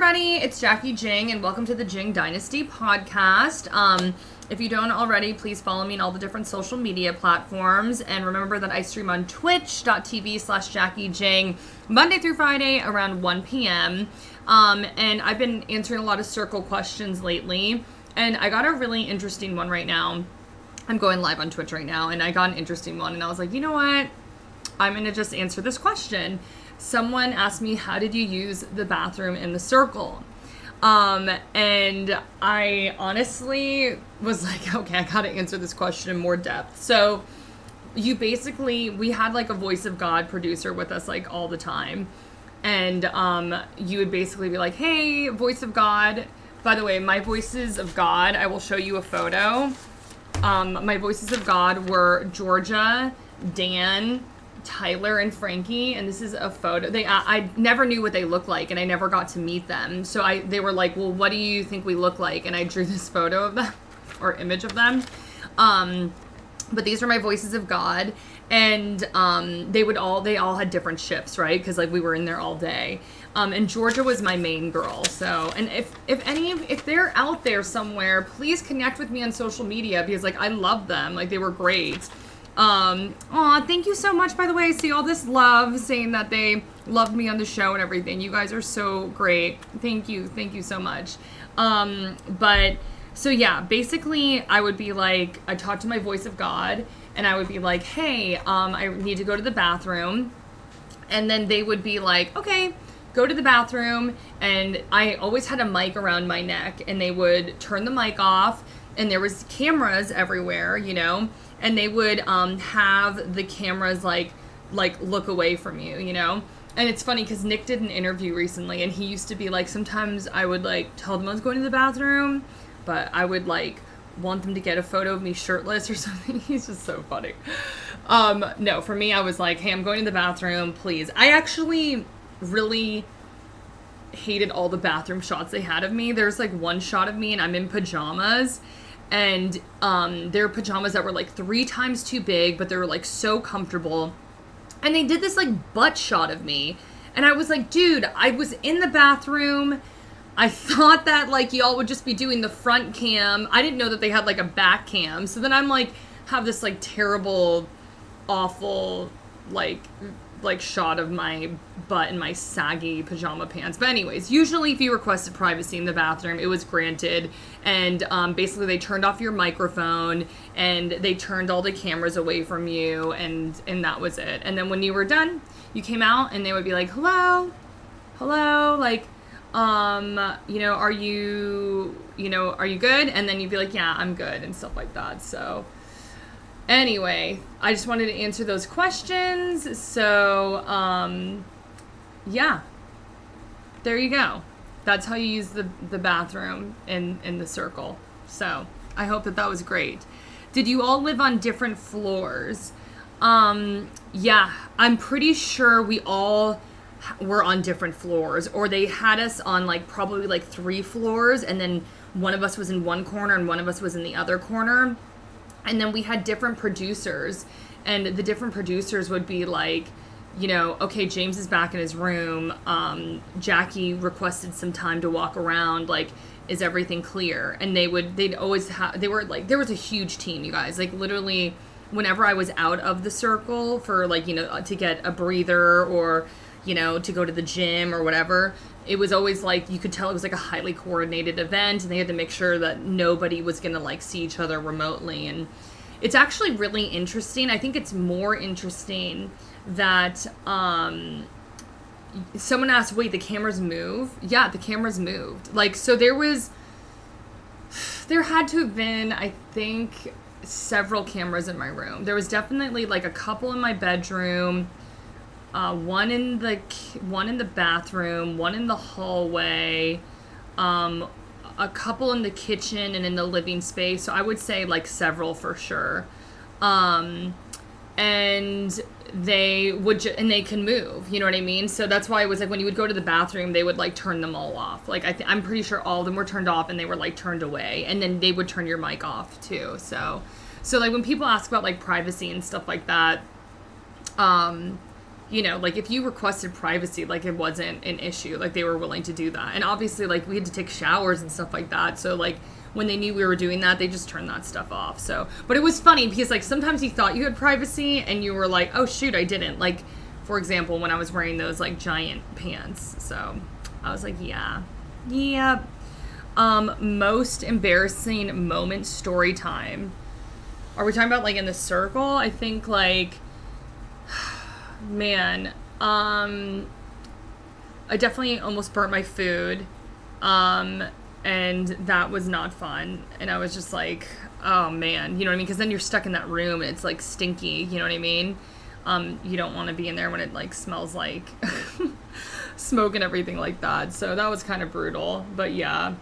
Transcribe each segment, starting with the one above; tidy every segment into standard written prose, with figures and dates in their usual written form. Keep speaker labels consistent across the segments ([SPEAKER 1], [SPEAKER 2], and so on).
[SPEAKER 1] everybody, it's Jacki Jing, and welcome to the Jing Dynasty podcast. If you don't already, please follow me on all the different social media platforms, and remember that I stream on twitch.tv/Jacki Jing Monday through Friday around 1 p.m. And I've been answering a lot of circle questions lately, and I got a really interesting one right now. I'm going live on Twitch right now, and I got an interesting one, and I was like, you know what? I'm going to just answer this question. Someone asked me, how did you use the bathroom in the circle? And I honestly was like, okay, I got to answer this question in more depth. So we had like a voice of God producer with us like all the time. And you would basically be like, hey, voice of God. By the way, my voices of God, I will show you a photo. My voices of God were Georgia, Dan, Tyler, and Frankie, and this is a photo. I never knew what they looked like, and I never got to meet them. So they were like, well, what do you think we look like? And I drew this photo of them, or image of them. But these are my voices of God, and they all had different shifts, right? Because like we were in there all day. And Georgia was my main girl. So, and if they're out there somewhere, please connect with me on social media, because like I love them. Like they were great. Thank you so much, by the way. I see all this love saying that they loved me on the show and everything. You guys are so great. Thank you so much. So yeah, basically I would be like, I talked to my voice of God, and I would be like, hey, I need to go to the bathroom. And then they would be like, okay, go to the bathroom. And I always had a mic around my neck, and they would turn the mic off, and there was cameras everywhere, you know, and they would have the cameras like look away from you, you know. And it's funny because Nick did an interview recently, and he used to be like, sometimes I would like tell them I was going to the bathroom, but I would like want them to get a photo of me shirtless or something. He's just so funny. No, for me, I was like, hey, I'm going to the bathroom, please. I actually really hated all the bathroom shots they had of me. There's like one shot of me, and I'm in pajamas. And they're pajamas that were like 3 times too big, but they were like so comfortable. And they did this like butt shot of me. And I was like, dude, I was in the bathroom. I thought that like y'all would just be doing the front cam. I didn't know that they had like a back cam. So then I'm like, have this like terrible, awful, like shot of my butt in my saggy pajama pants. But anyways, usually if you requested privacy in the bathroom, it was granted. And basically they turned off your microphone, and they turned all the cameras away from you, and that was it. And then when you were done, you came out, and they would be like, hello, like, are you good? And then you'd be like, yeah, I'm good, and stuff like that. So anyway, I just wanted to answer those questions. So, yeah, there you go. That's how you use the bathroom in the circle. So I hope that was great. Did you all live on different floors? Yeah, I'm pretty sure we all were on different floors, or they had us on like probably like 3 floors, and then one of us was in one corner and one of us was in the other corner. And then we had different producers, and the different producers would be like, you know, okay, James is back in his room. Jacki requested some time to walk around. Like, is everything clear? And they were like, there was a huge team, you guys. Like, literally, whenever I was out of the circle for like, you know, to get a breather or, you know, to go to the gym or whatever, it was always like, you could tell it was like a highly coordinated event, and they had to make sure that nobody was going to like see each other remotely. And it's actually really interesting. I think it's more interesting that someone asked, wait, the cameras move? Yeah, the cameras moved. Like, so there had to have been, I think, several cameras in my room. There was definitely like a couple in my bedroom, one in the bathroom, one in the hallway, a couple in the kitchen and in the living space. So I would say like several for sure. And they would and they can move, you know what I mean? So that's why it was like when you would go to the bathroom, they would like turn them all off. Like I'm pretty sure all of them were turned off, and they were like turned away, and then they would turn your mic off too. So like when people ask about like privacy and stuff like that, you know, like if you requested privacy, like it wasn't an issue. Like they were willing to do that. And obviously like we had to take showers and stuff like that. So like when they knew we were doing that, they just turned that stuff off. So, but it was funny because like sometimes you thought you had privacy and you were like, oh shoot, I didn't. Like, for example, when I was wearing those like giant pants. So I was like, yeah. Most embarrassing moment story time. Are we talking about like in the circle? I think like, man, I definitely almost burnt my food. And that was not fun. And I was just like, oh man, you know what I mean? Because then you're stuck in that room and it's like stinky, you know what I mean? You don't want to be in there when it like smells like smoke and everything like that. So that was kind of brutal, but yeah.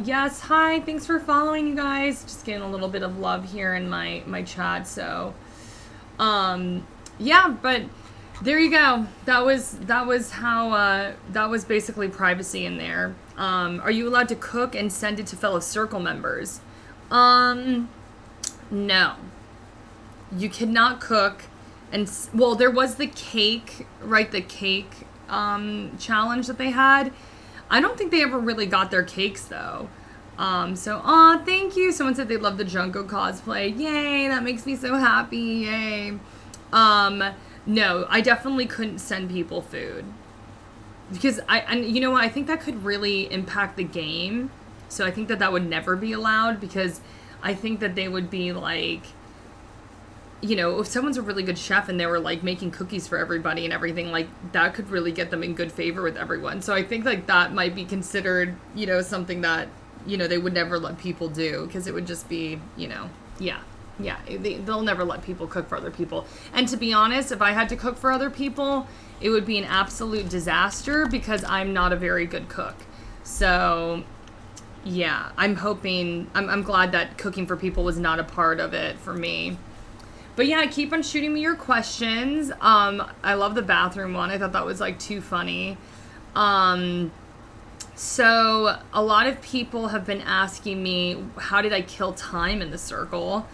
[SPEAKER 1] Yes, hi, thanks for following, you guys. Just getting a little bit of love here in my chat. So, yeah, but there you go. That was how, that was basically privacy in there. Are you allowed to cook and send it to fellow circle members? No. You cannot cook and, well, there was the cake, right? The cake, challenge that they had. I don't think they ever really got their cakes though. Thank you. Someone said they love the Junko cosplay. Yay, that makes me so happy. Yay. No, I definitely couldn't send people food. Because and you know what, I think that could really impact the game. So I think that would never be allowed because I think that they would be like, you know, if someone's a really good chef and they were like making cookies for everybody and everything, like that could really get them in good favor with everyone. So I think like that might be considered, you know, something that, you know, they would never let people do because it would just be, you know, yeah, they'll never let people cook for other people. And to be honest, if I had to cook for other people, it would be an absolute disaster because I'm not a very good cook. So yeah, I'm glad that cooking for people was not a part of it for me. But yeah, keep on shooting me your questions. I love the bathroom one. I thought that was like too funny. So a lot of people have been asking me, how did I kill time in the circle?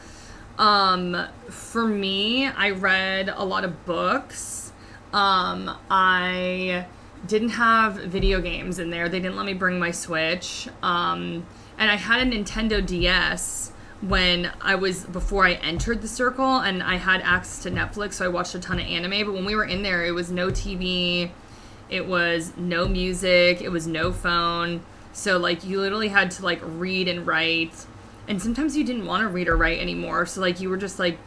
[SPEAKER 1] For me, I read a lot of books. I didn't have video games in there. They didn't let me bring my Switch. And I had a Nintendo DS before I entered the circle, and I had access to Netflix, so I watched a ton of anime. But when we were in there, it was no TV, it was no music, it was no phone. So like you literally had to like read and write, and sometimes you didn't want to read or write anymore. So like you were just like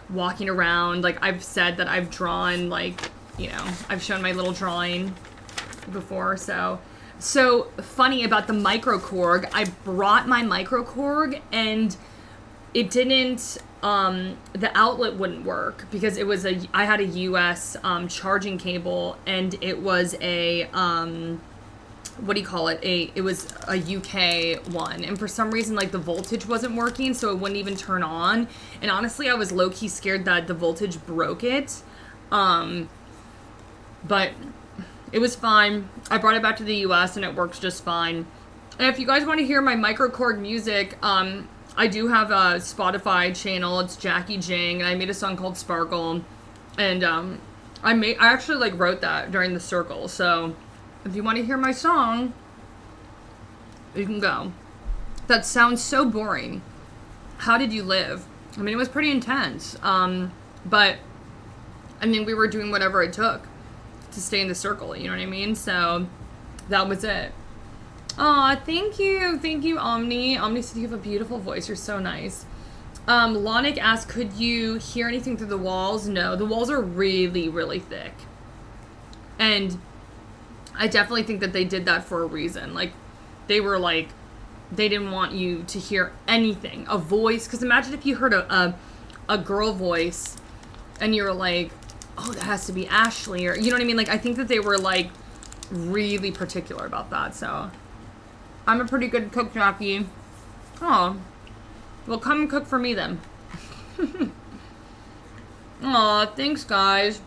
[SPEAKER 1] walking around. Like I've said that I've drawn, like, you know, I've shown my little drawing before. So funny about the microkorg. I brought my microkorg and it didn't, the outlet wouldn't work because I had a US charging cable, and it was a, what do you call it? It was a UK one. And for some reason, like the voltage wasn't working, so it wouldn't even turn on. And honestly, I was low-key scared that the voltage broke it. But it was fine. I brought it back to the US and it works just fine. And if you guys want to hear my microkorg music, I do have a Spotify channel. It's Jacki Jing, and I made a song called Sparkle. And I actually like wrote that during the circle. So if you want to hear my song, you can go. That sounds so boring. How did you live? I mean, it was pretty intense. But I mean, we were doing whatever it took to stay in the circle, you know what I mean? So that was it. Aw, thank you, Omni. Omni said you have a beautiful voice. You're so nice. Lonic asked, could you hear anything through the walls? No, the walls are really, really thick. And I definitely think that they did that for a reason. Like, they were like, they didn't want you to hear anything. A voice, because imagine if you heard a girl voice and you were like, oh, that has to be Ashley, or, you know what I mean? Like, I think that they were like really particular about that, so. I'm a pretty good cook, Jacki. Oh. Well, come cook for me then. Aw, thanks, guys.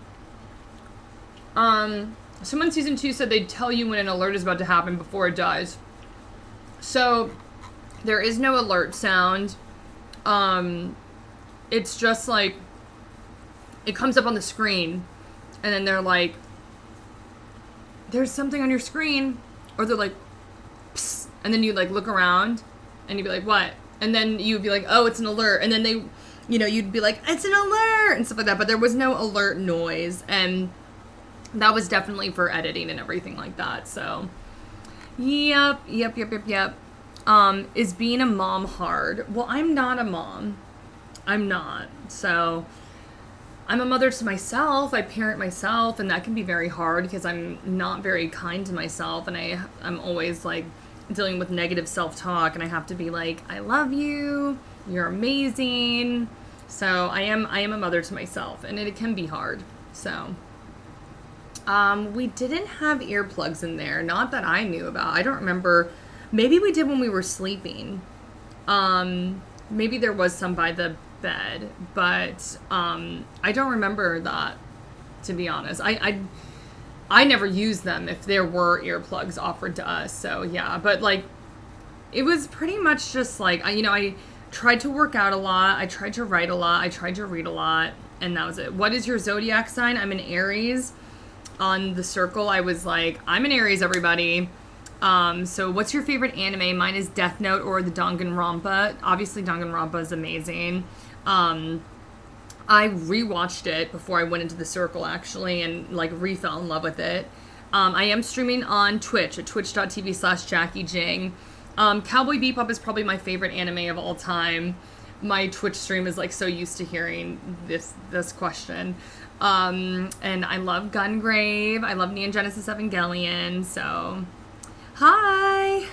[SPEAKER 1] Someone in season 2 said they'd tell you when an alert is about to happen before it does. So, there is no alert sound. It's just like, it comes up on the screen, and then they're like, there's something on your screen, or they're like, psst, and then you like look around, and you'd be like, what? And then you'd be like, oh, it's an alert, and then they, you know, you'd be like, it's an alert, and stuff like that, but there was no alert noise, and that was definitely for editing and everything like that, so, yep. Is being a mom hard? Well, I'm not a mom. I'm not, so I'm a mother to myself. I parent myself, and that can be very hard because I'm not very kind to myself, and I'm always like dealing with negative self-talk, and I have to be like, I love you, you're amazing. So I am a mother to myself, and it can be hard. So we didn't have earplugs in there, not that I knew about. I don't remember. Maybe we did when we were sleeping. Maybe there was some by the bed, but I don't remember that, to be honest. I never used them if there were earplugs offered to us, so yeah. But like, it was pretty much just like, I tried to work out a lot, I tried to write a lot, I tried to read a lot, and that was it. What is your zodiac sign? I'm an Aries. On the circle, I was like, I'm an Aries, everybody. So what's your favorite anime? Mine is Death Note or the Danganronpa. Obviously, Danganronpa is amazing. I rewatched it before I went into the circle, actually, and like re-fell in love with it. I am streaming on Twitch at twitch.tv/Jacki Jing. Cowboy Bebop is probably my favorite anime of all time. My Twitch stream is like so used to hearing this question. And I love Gungrave. I love Neon Genesis Evangelion. So, hi.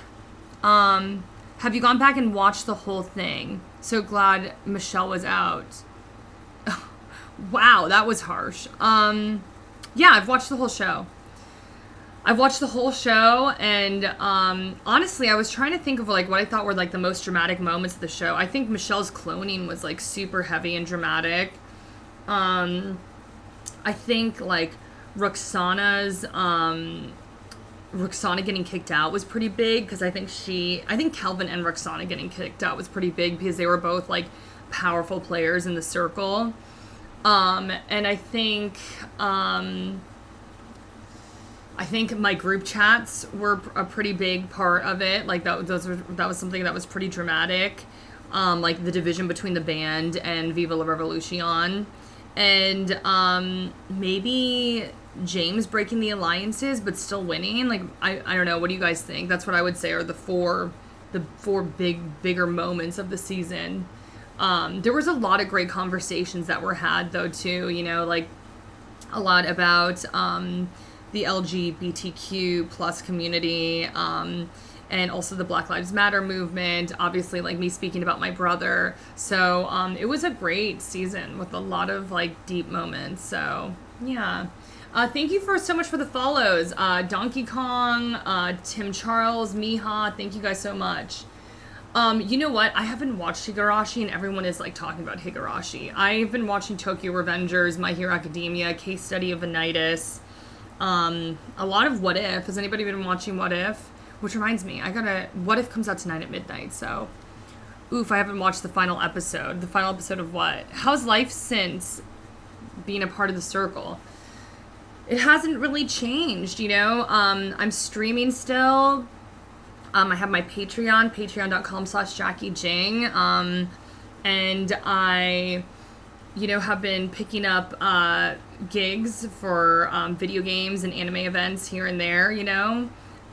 [SPEAKER 1] Have you gone back and watched the whole thing? So glad Michelle was out. Wow, that was harsh. Yeah, I've watched the whole show. And honestly, I was trying to think of like what I thought were like the most dramatic moments of the show. I think Michelle's cloning was like super heavy and dramatic. I think like Roxana getting kicked out was pretty big, because I think Calvin and Roxana getting kicked out was pretty big because they were both like powerful players in the circle. And I think my group chats were a pretty big part of it. Like that was something that was pretty dramatic. Like the division between the band and Viva La Revolution. And Maybe James breaking the alliances but still winning. Like I don't know, what do you guys think? That's what I would say are the four bigger moments of the season. There was a lot of great conversations that were had though too, you know, like a lot about the LGBTQ plus community, and also the Black Lives Matter movement, obviously like me speaking about my brother. So it was a great season with a lot of like deep moments. So yeah. Thank you so much for the follows. Donkey Kong, Tim Charles, Miha, thank you guys so much. You know what? I haven't watched Higurashi, and everyone is like talking about Higurashi. I've been watching Tokyo Revengers, My Hero Academia, Case Study of Vanitas, a lot of What If. Has anybody been watching What If? Which reminds me, What If comes out tonight at midnight, so oof, I haven't watched the final episode. The final episode of what? How's life since being a part of the circle? It hasn't really changed, you know? I'm streaming still. I have my Patreon, patreon.com/Jacki Jing. And I, have been picking up gigs for video games and anime events here and there,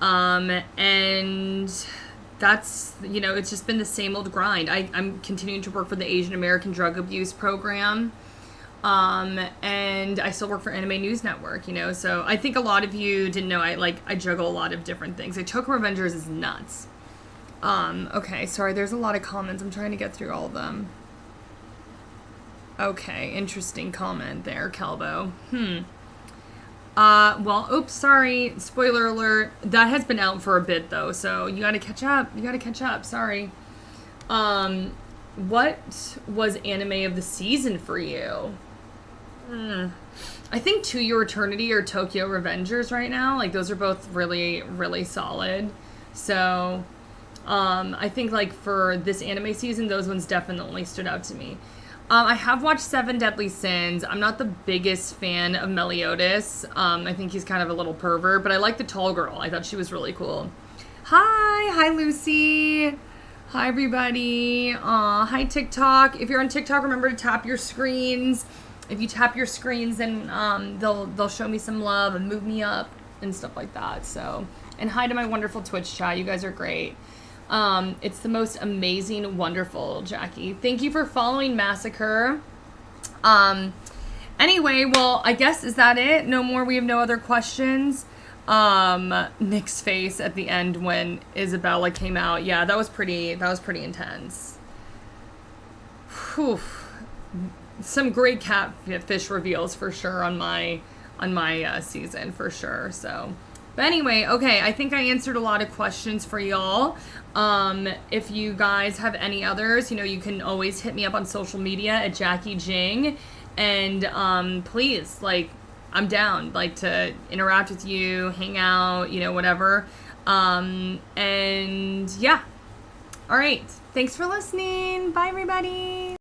[SPEAKER 1] and that's, it's just been the same old grind. I'm continuing to work for the Asian American Drug Abuse Program. And I still work for Anime News Network, so I think a lot of you didn't know I juggle a lot of different things. Like, Tokyo Revengers is nuts. Okay, sorry, there's a lot of comments. I'm trying to get through all of them. Okay, interesting comment there, Calvo. Well, oops, sorry, spoiler alert. That has been out for a bit, though, so you gotta catch up, sorry. What was anime of the season for you? I think To Your Eternity or Tokyo Revengers right now. Like, those are both really, really solid. So, I think, for this anime season, those ones definitely stood out to me. I have watched Seven Deadly Sins. I'm not the biggest fan of Meliodas. I think he's kind of a little pervert, but I like the tall girl. I thought she was really cool. Hi Lucy. Hi everybody. Hi TikTok. If you're on TikTok, remember to tap your screens. If you tap your screens, then they'll show me some love and move me up and stuff like that. So, and hi to my wonderful Twitch chat. You guys are great. It's the most amazing, wonderful Jackie. Thank you for following Massacre. Anyway, well, I guess, is that it? No more? We have no other questions? Nick's face at the end when Isabella came out. Yeah, that was pretty intense. Whew. Some great catfish reveals for sure on my season for sure. So, but anyway, okay, I think I answered a lot of questions for y'all. If you guys have any others, you can always hit me up on social media at Jacki Jing, and please, like, I'm down, like, to interact with you, hang out, whatever. And yeah. All right. Thanks for listening. Bye, everybody.